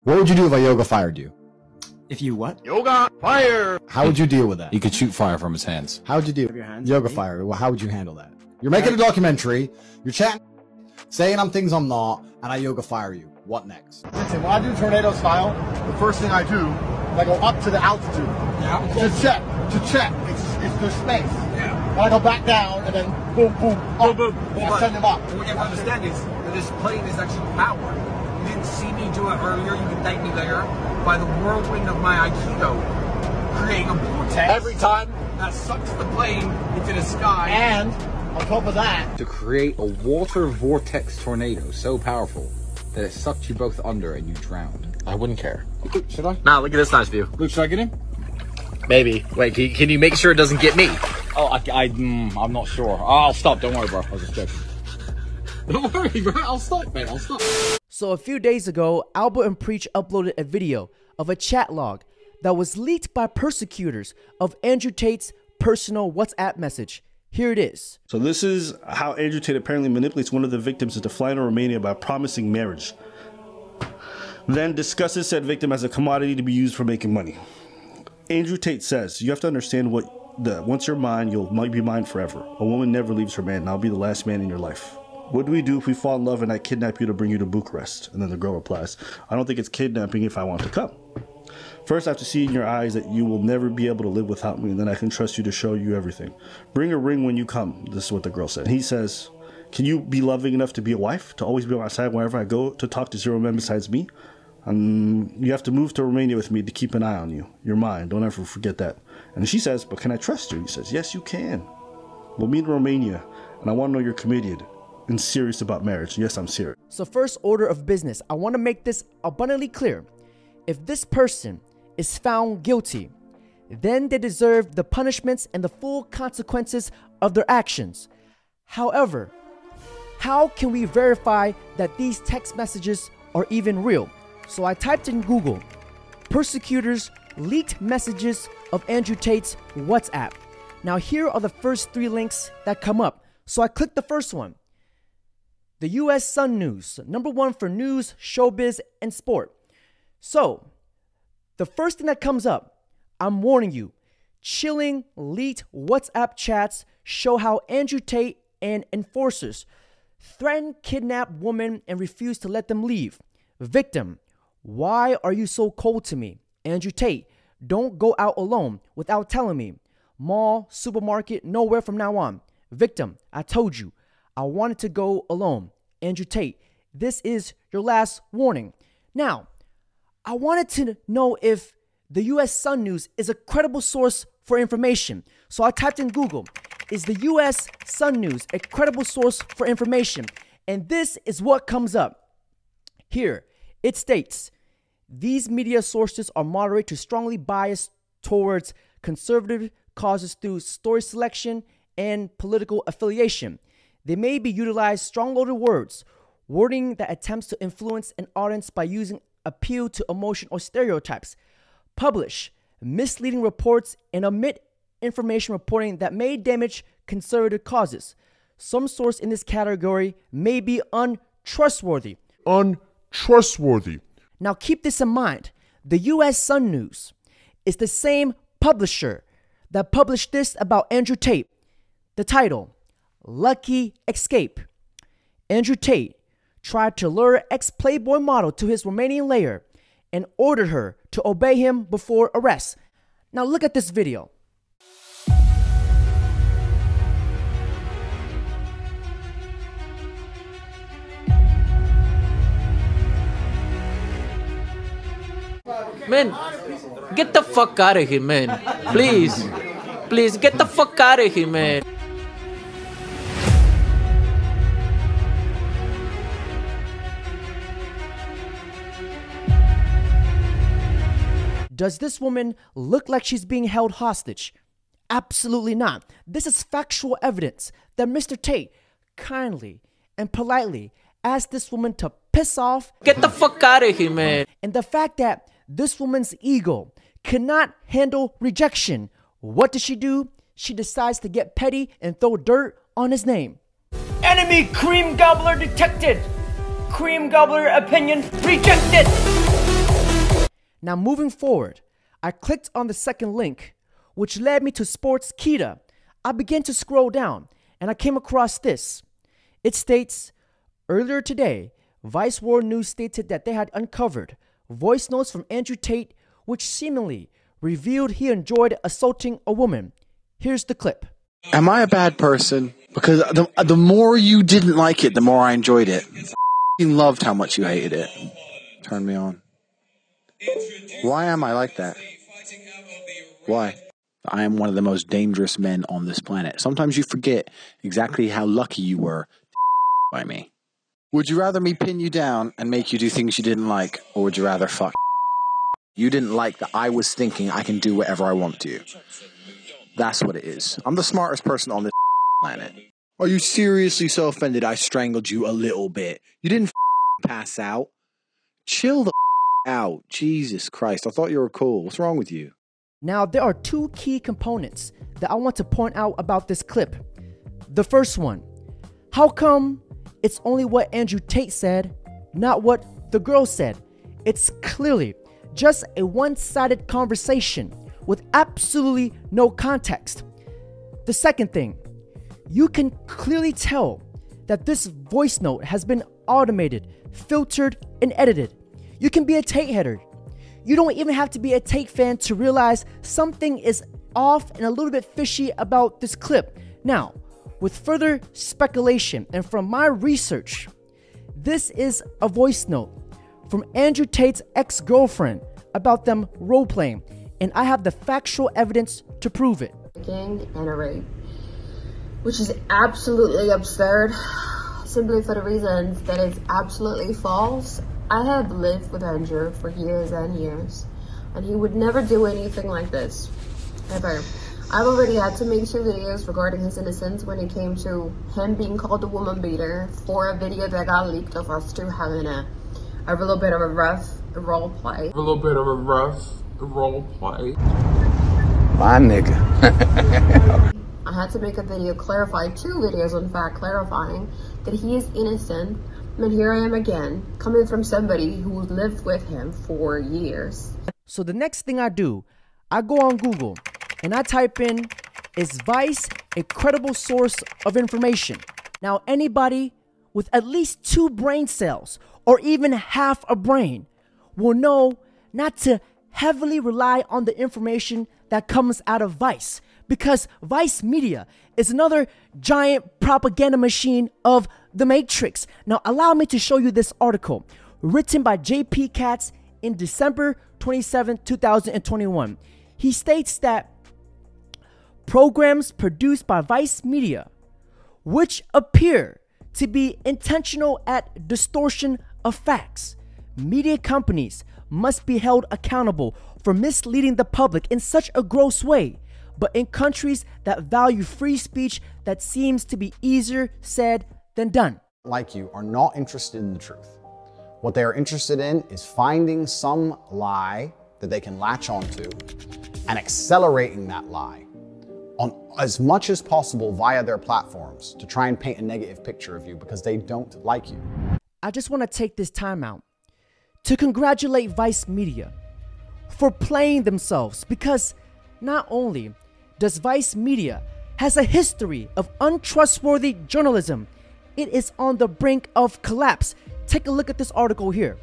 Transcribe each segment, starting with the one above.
What would you do if a yoga fired you? If you what? Yoga fire! How would you deal with that? He could shoot fire from his hands. How would you deal with Your hands, yoga maybe? fire? Well, how would you handle that? You're making a documentary, you're chatting, saying I'm things I'm not, and I yoga fire you. What next? Listen, when I do tornado style, the first thing I do is I go up to the altitude to check. It's there's space. Yeah. And I go back down and then boom, boom, up. Boom, boom. And I send them up. What you have to understand is that this plane is actually powered. You didn't see me do it earlier. You can thank me later. By the whirlwind of my Aikido, creating a vortex Every time. that sucks the plane into the sky. And on top of that, To create a water vortex tornado so powerful that it sucked you both under and you drowned. I wouldn't care. Should I? Nah, look at this nice view. Luke, should I get in? Maybe. Wait, can you make sure it doesn't get me? Oh, I'm not sure. I'll stop. Don't worry, bro. I was just joking. Don't worry, bro. I'll stop, man. I'll stop. So a few days ago, Albert and Preach uploaded a video of a chat log that was leaked by persecutors of Andrew Tate's personal WhatsApp message. Here it is. So this is how Andrew Tate apparently manipulates one of the victims into flying to Romania by promising marriage. Then discusses said victim as a commodity to be used for making money. Andrew Tate says, you have to understand once you're mine, might be mine forever. A woman never leaves her man, and I'll be the last man in your life. What do we do if we fall in love and I kidnap you to bring you to Bucharest? And then the girl replies, I don't think it's kidnapping if I want to come. First, I have to see in your eyes that you will never be able to live without me, and then I can trust you to show you everything. Bring a ring when you come. This is what the girl said. He says, can you be loving enough to be a wife? To always be on my side wherever I go? To talk to zero men besides me? You have to move to Romania with me to keep an eye on you. You're mine. Don't ever forget that. And she says, but can I trust you? He says, yes, you can. We'll meet in Romania, and I want to know you're committed and serious about marriage. Yes, I'm serious. So first order of business, I want to make this abundantly clear. If this person is found guilty, then they deserve the punishments and the full consequences of their actions. However, how can we verify that these text messages are even real? So I typed in Google, persecutors leaked messages of Andrew Tate's WhatsApp. Now here are the first 3 links that come up. So I clicked the first one. The US Sun News, #1 for news, showbiz, and sport. So, the first thing that comes up, I'm warning you, chilling leaked WhatsApp chats show how Andrew Tate and enforcers threaten kidnap women and refuse to let them leave. Victim, why are you so cold to me? Andrew Tate, don't go out alone without telling me. Mall, supermarket, nowhere from now on. Victim, I told you, I wanted to go alone. Andrew Tate, this is your last warning. Now, I wanted to know if the US Sun News is a credible source for information. So I typed in Google, is the US Sun News a credible source for information? And this is what comes up. Here, it states, these media sources are moderate to strongly biased towards conservative causes through story selection and political affiliation. They may be utilized strong-loaded words, wording that attempts to influence an audience by using appeal to emotion or stereotypes, publish misleading reports, and omit information reporting that may damage conservative causes. Some source in this category may be untrustworthy. Now keep this in mind. The US Sun News is the same publisher that published this about Andrew Tate. The title, Lucky Escape. Andrew Tate tried to lure ex-Playboy model to his Romanian lair and ordered her to obey him before arrest. Now look at this video. Man, get the fuck out of here, man. Please. Please, get the fuck out of here, man. Does this woman look like she's being held hostage? Absolutely not. This is factual evidence that Mr. Tate kindly and politely asked this woman to piss off. Get the fuck out of here, man. And the fact that this woman's ego cannot handle rejection. What does she do? She decides to get petty and throw dirt on his name. Enemy cream gobbler detected. Cream gobbler opinion rejected. Now moving forward, I clicked on the second link, which led me to Sports Kita. I began to scroll down and I came across this. It states, earlier today, Vice World News stated that they had uncovered voice notes from Andrew Tate, which seemingly revealed he enjoyed assaulting a woman. Here's the clip. Am I a bad person? Because the more you didn't like it, the more I enjoyed it. I loved how much you hated it. Turn me on. Why am I like that? Why? I am one of the most dangerous men on this planet. Sometimes you forget exactly how lucky you were by me. Would you rather me pin you down and make you do things you didn't like, or would you rather fuck? You didn't like that I was thinking I can do whatever I want to. That's what it is. I'm the smartest person on this planet. Are you seriously so offended I strangled you a little bit? You didn't pass out. Chill the out. Jesus Christ, I thought you were cool. What's wrong with you? Now, there are two key components that I want to point out about this clip. The first one, how come it's only what Andrew Tate said, not what the girl said? It's clearly just a one-sided conversation with absolutely no context. The second thing, you can clearly tell that this voice note has been automated, filtered, and edited. You can be a Tate header. You don't even have to be a Tate fan to realize something is off and a little bit fishy about this clip. Now, with further speculation and from my research, this is a voice note from Andrew Tate's ex-girlfriend about them role-playing, and I have the factual evidence to prove it. And a rape, which is absolutely absurd, simply for the reasons that it's absolutely false. I have lived with Andrew for years and years, and he would never do anything like this, ever. I've already had to make 2 videos regarding his innocence when it came to him being called a woman beater for a video that got leaked of us two having a little bit of a rough role play. A little bit of a rough role play. My nigga. I had to make a video clarify, 2 videos in fact, clarifying that he is innocent. And here I am again, coming from somebody who lived with him for years. So the next thing I do, I go on Google and I type in, is Vice a credible source of information? Now, anybody with at least 2 brain cells or even half a brain will know not to heavily rely on the information that comes out of Vice, because Vice Media is another giant propaganda machine of the Matrix. Now, allow me to show you this article written by J.P. Katz in December 27, 2021. He states that programs produced by Vice Media, which appear to be intentional at distortion of facts, media companies must be held accountable for misleading the public in such a gross way. But in countries that value free speech, that seems to be easier said than done. Like you are not interested in the truth. What they are interested in is finding some lie that they can latch onto and accelerating that lie on as much as possible via their platforms to try and paint a negative picture of you because they don't like you. I just want to take this time out to congratulate Vice Media for playing themselves, because not only does Vice Media has a history of untrustworthy journalism, it is on the brink of collapse. Take a look at this article here.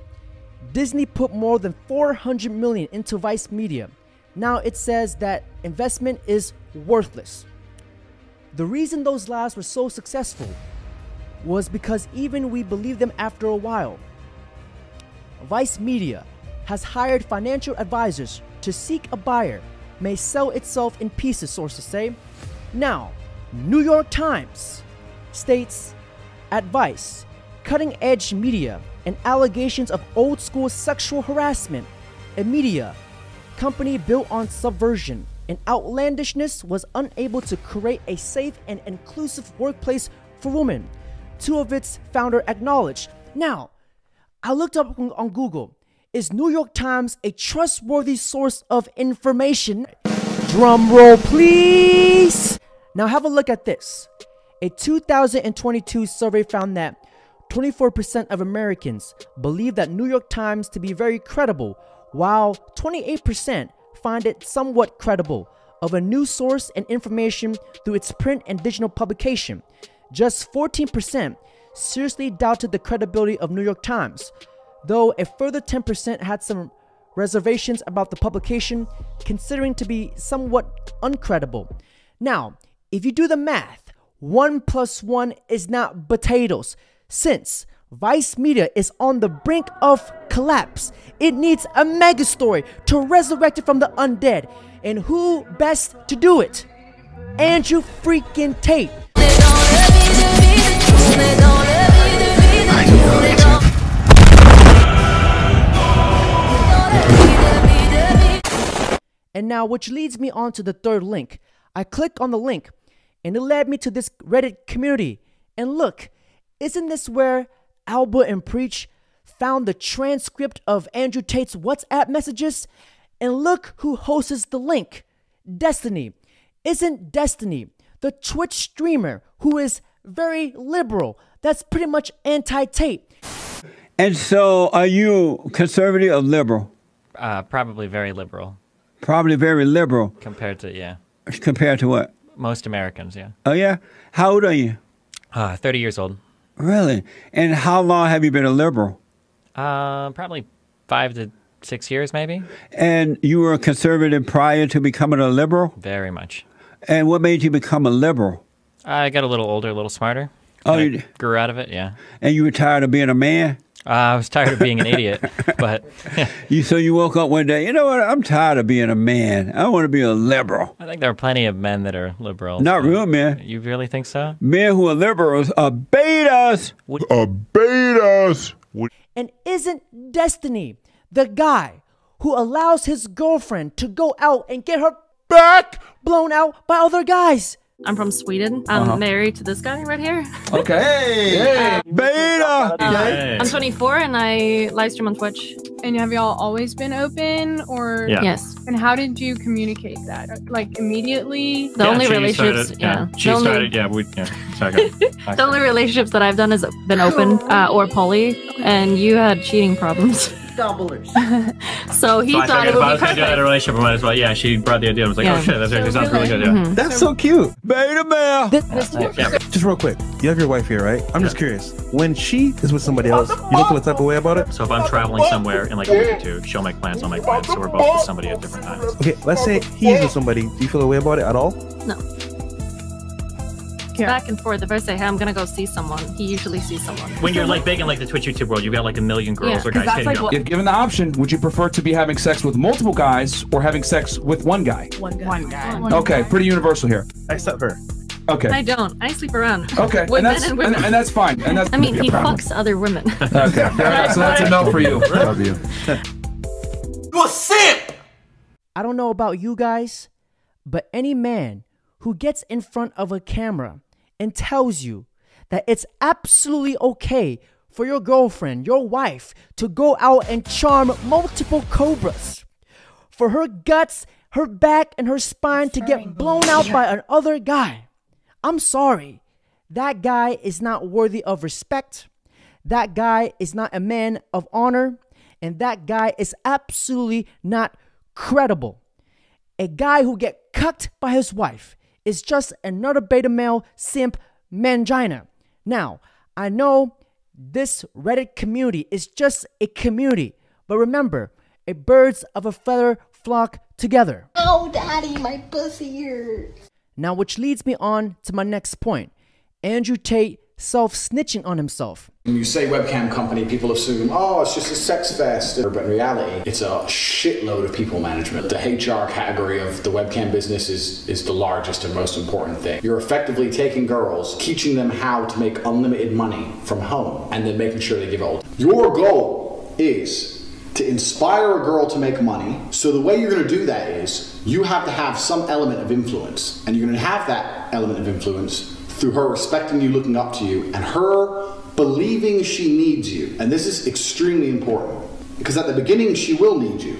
Disney put more than $400 million into Vice Media. Now it says that investment is worthless. The reason those lies were so successful was because even we believed them after a while. Vice Media has hired financial advisors to seek a buyer, may sell itself in pieces, sources say. Now, New York Times states at Vice, cutting-edge media and allegations of old-school sexual harassment, a media company built on subversion and outlandishness was unable to create a safe and inclusive workplace for women, 2 of its founder acknowledged. Now, I looked up on Google, is New York Times a trustworthy source of information? Drum roll, please. Now have a look at this. A 2022 survey found that 24% of Americans believe that New York Times to be very credible, while 28% find it somewhat credible of a news source and information through its print and digital publication. Just 14% seriously doubted the credibility of New York Times, though a further 10% had some reservations about the publication, considering to be somewhat uncredible. Now, if you do the math, 1 + 1 is not potatoes. Since Vice Media is on the brink of collapse, it needs a mega story to resurrect it from the undead. And who best to do it? Andrew freaking Tate. And now, which leads me on to the third link. I click on the link and it led me to this Reddit community. And look, isn't this where Alba and Preach found the transcript of Andrew Tate's WhatsApp messages? And look who hosts the link. Destiny. Isn't Destiny the Twitch streamer who is very liberal? That's pretty much anti-Tate. And so, are you conservative or liberal? Probably very liberal. Probably very liberal. Compared to, yeah. Compared to what? Most Americans, yeah. Oh, yeah? How old are you? 30 years old. Really? And how long have you been a liberal? Probably 5 to 6 years, maybe. And you were a conservative prior to becoming a liberal? Very much. And what made you become a liberal? I got a little older, a little smarter. Oh, you grew out of it, yeah. And you were tired of being a man? I was tired of being an idiot, but... So you woke up one day, you know what, I'm tired of being a man. I want to be a liberal. I think there are plenty of men that are liberals. Not real men. You really think so? Men who are liberals are betas. And isn't Destiny the guy who allows his girlfriend to go out and get her back blown out by other guys? I'm from Sweden. I'm married to this guy right here. Okay. Hey, beta. I'm 24 and I live stream on Twitch. And have y'all always been open, or? Yeah. Yes. And how did you communicate that? Like immediately? The only relationships, the only relationships that I've done has been open or poly, and you had cheating problems. Doublers. So he thought it would be perfect. I had a relationship, might as well. Yeah, she brought the idea. I was like, oh shit, that sounds really good. Yeah. That's so cute. Beta male. Just real quick, you have your wife here, right? I'm just curious. When she is with somebody else, you don't feel a type of way about it? So if I'm traveling somewhere in like a week or two, she'll make plans, I'll make plans. So we're both with somebody at different times. Okay, let's say he's with somebody. Do you feel a way about it at all? No. Back and forth. If I say, hey, I'm gonna go see someone, he usually sees someone. When you're like big in like the Twitch YouTube world, you've got like a million girls or guys hitting you up. If given the option, would you prefer to be having sex with multiple guys or having sex with one guy? One guy. Okay, pretty universal here. Except her. Okay. I don't. I sleep around. Okay, with and that's men and women. and that's fine. And that's I mean, he fucks other women. Okay, so that's a no for you. Love you. You a simp! I don't know about you guys, but any man who gets in front of a camera and tells you that it's absolutely okay for your girlfriend, your wife, to go out and charm multiple cobras, for her guts, her back, and her spine to get blown out by another guy. I'm sorry. That guy is not worthy of respect. That guy is not a man of honor. And that guy is absolutely not credible. A guy who get cucked by his wife is just another beta male simp mangina. Now, I know this Reddit community is just a community, but remember, a birds of a feather flock together. Oh, daddy, my pussy hurts. Now, which leads me on to my next point. Andrew Tate self-snitching on himself. When you say webcam company, people assume, oh, it's just a sex fest. But in reality, it's a shitload of people management. The HR category of the webcam business is the largest and most important thing. You're effectively taking girls, teaching them how to make unlimited money from home, and then making sure they give it all. Your goal is to inspire a girl to make money. So the way you're going to do that is you have to have some element of influence, and you're going to have that element of influence through her respecting you, looking up to you, and her believing she needs you. And this is extremely important, because at the beginning she will need you,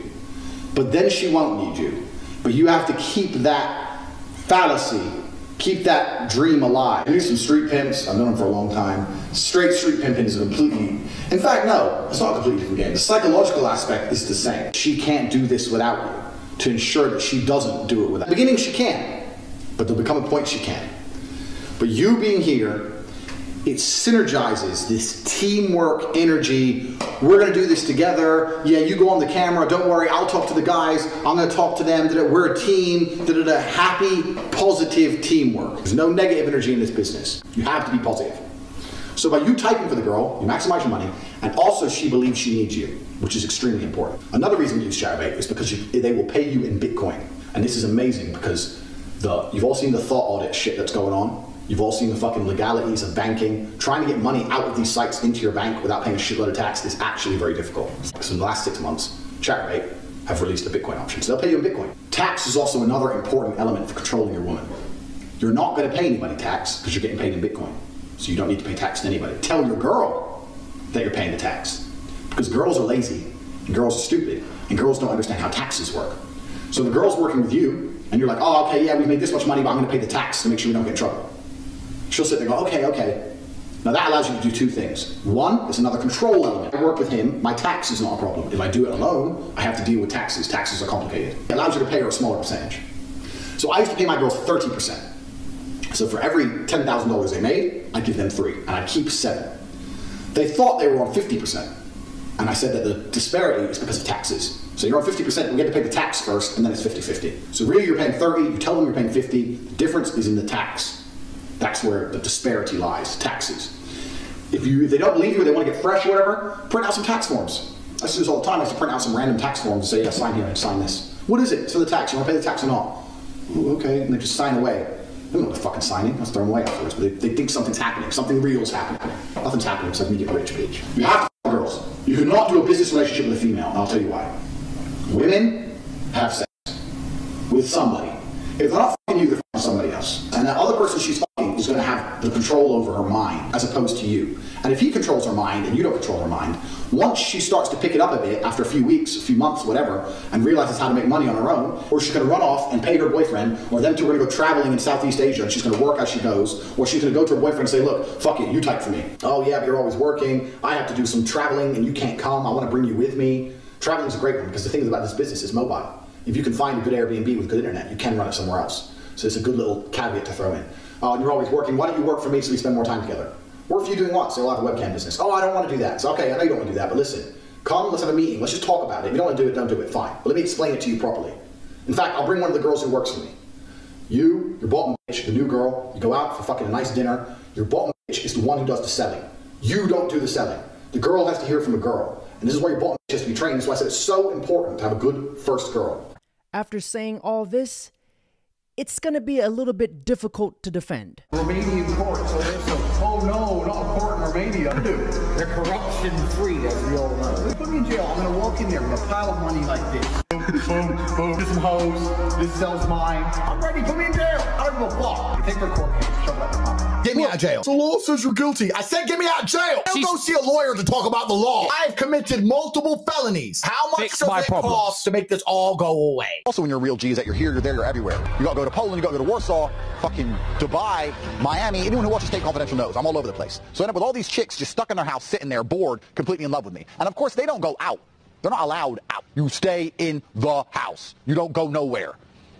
but then she won't need you. But you have to keep that fallacy Keep that dream alive. I knew some street pimps. I've known them for a long time. Straight street pimping is a completely... In fact, no, it's not a completely different game. The psychological aspect is the same. She can't do this without you to ensure that she doesn't do it without. In the beginning, she can, but there'll become a point she can't. But you being here, it synergizes this teamwork energy. We're gonna do this together. Yeah, you go on the camera, don't worry, I'll talk to the guys, I'm gonna talk to them, we're a team, happy, positive teamwork. There's no negative energy in this business. You have to be positive. So by you typing for the girl, you maximize your money, and also she believes she needs you, which is extremely important. Another reason to use Chatterbait is because they will pay you in Bitcoin. And this is amazing because you've all seen the thought audit shit that's going on. You've all seen the fucking legalities of banking. Trying to get money out of these sites into your bank without paying a shitload of tax is actually very difficult. So in the last 6 months, Chatterbait have released a Bitcoin option. So they'll pay you in Bitcoin. Tax is also another important element for controlling your woman. You're not going to pay anybody tax because you're getting paid in Bitcoin. So you don't need to pay tax to anybody. Tell your girl that you're paying the tax. Because girls are lazy, and girls are stupid, and girls don't understand how taxes work. So the girl's working with you, and you're like, oh, okay, yeah, we made this much money, but I'm going to pay the tax to make sure we don't get in trouble. She'll sit there and go, okay. Now that allows you to do two things. One, it's another control element. I work with him, my tax is not a problem. If I do it alone, I have to deal with taxes. Taxes are complicated. It allows you to pay her a smaller percentage. So I used to pay my girls 30%. So for every $10,000 they made, I'd give them 3, and I'd keep 7. They thought they were on 50%. And I said that the disparity is because of taxes. So you're on 50%, we get to pay the tax first, and then it's 50-50. So really you're paying 30, you tell them you're paying 50, the difference is in the tax. That's where the disparity lies, taxes. If they don't believe you or they want to get fresh or whatever, print out some tax forms. I used to do this all the time. I used to print out some random tax forms and say, yeah, sign here and sign this. What is it? It's for the tax. You want to pay the tax or not? Ooh, okay, and they just sign away. They don't know what they're fucking signing. Let's throw them away afterwards. But they think something's happening. Something real is happening. Nothing's happening besides me getting rich, bitch. You have to f girls. You cannot do a business relationship with a female, and I'll tell you why. Women have sex with somebody. If they're not fucking you, they're fucking somebody else. And that other person she's fucking is going to have the control over her mind, as opposed to you. And if he controls her mind and you don't control her mind, once she starts to pick it up a bit, after a few weeks, a few months, whatever, and realizes how to make money on her own, or she's going to run off and pay her boyfriend, or them two are going to go traveling in Southeast Asia and she's going to work as she goes, or she's going to go to her boyfriend and say, look, fuck it, you type for me. Oh yeah, but you're always working. I have to do some traveling and you can't come. I want to bring you with me. Traveling's a great one because the thing about this business is mobile. If you can find a good Airbnb with good internet, you can run it somewhere else. So it's a good little caveat to throw in. Oh, and you're always working. Why don't you work for me so we spend more time together? Work for you doing what? Say, well, I have a webcam business. Oh, I don't want to do that. So, okay, I know you don't want to do that, but listen, come, let's have a meeting. Let's just talk about it. If you don't want to do it, don't do it. Fine. But let me explain it to you properly. In fact, I'll bring one of the girls who works for me. Your bottom bitch, the new girl, you go out for fucking a nice dinner. Your bottom bitch is the one who does the selling. You don't do the selling. The girl has to hear from a girl. And this is why your bottom bitch has to be trained. That's why I said it's so important to have a good first girl. After saying all this, it's gonna be a little bit difficult to defend. Romanian court, so there's some, oh no, not a court in Romania. Dude, they're corruption free, as we all know. Put me in jail, I'm gonna walk in there with a pile of money like this. Boom, boom, this some hoes, this sells mine. I'm ready, put me in jail. I don't give a fuck. Take their court case, shove it up the mouth. Get me out of jail. The law says you're guilty. I said get me out of jail. Don't go see a lawyer to talk about the law. I've committed multiple felonies. How much does it cost to make this all go away? Also, when you're a real G, is that you're here, you're there, you're everywhere. You gotta go to Poland, you gotta go to Warsaw, fucking Dubai, Miami. Anyone who watches Tate Confidential knows I'm all over the place. So I end up with all these chicks just stuck in their house, sitting there, bored, completely in love with me. And of course, they don't go out. They're not allowed out. You stay in the house. You don't go nowhere.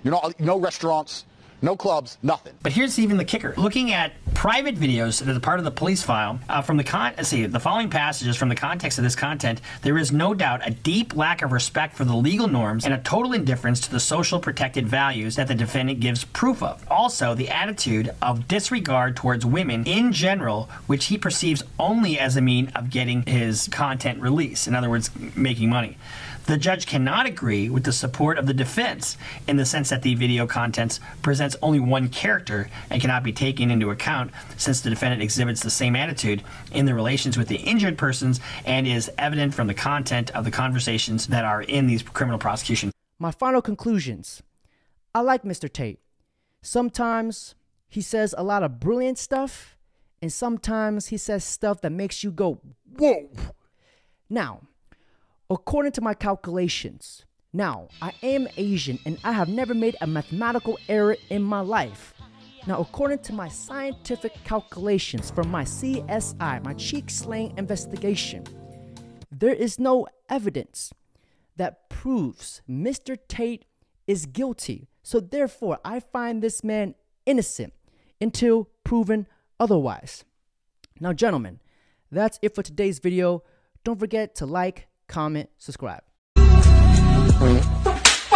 You're not, no restaurants, no clubs, nothing. But here's even the kicker. Looking at private videos that are part of the police file, from the following passages from the context of this content, there is no doubt a deep lack of respect for the legal norms and a total indifference to the social protected values that the defendant gives proof of. Also, the attitude of disregard towards women in general, which he perceives only as a mean of getting his content released. In other words, making money. The judge cannot agree with the support of the defense in the sense that the video contents presents only one character and cannot be taken into account since the defendant exhibits the same attitude in the relations with the injured persons and is evident from the content of the conversations that are in these criminal prosecutions. My final conclusions. I like Mr. Tate. Sometimes he says a lot of brilliant stuff, and sometimes he says stuff that makes you go, whoa. Now, according to my calculations, I am Asian and I have never made a mathematical error in my life. Now, according to my scientific calculations from my CSI, my cheek slaying investigation, there is no evidence that proves Mr. Tate is guilty. So therefore, I find this man innocent until proven otherwise. Now, gentlemen, that's it for today's video. Don't forget to like, comment, subscribe.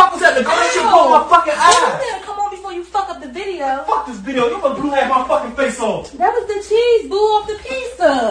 Fuck was that? The gun shit blew my fucking eye. You better come on before you fuck up the video. Fuck this video. You gonna blew half my fucking face off. That was the cheese blew off the pizza.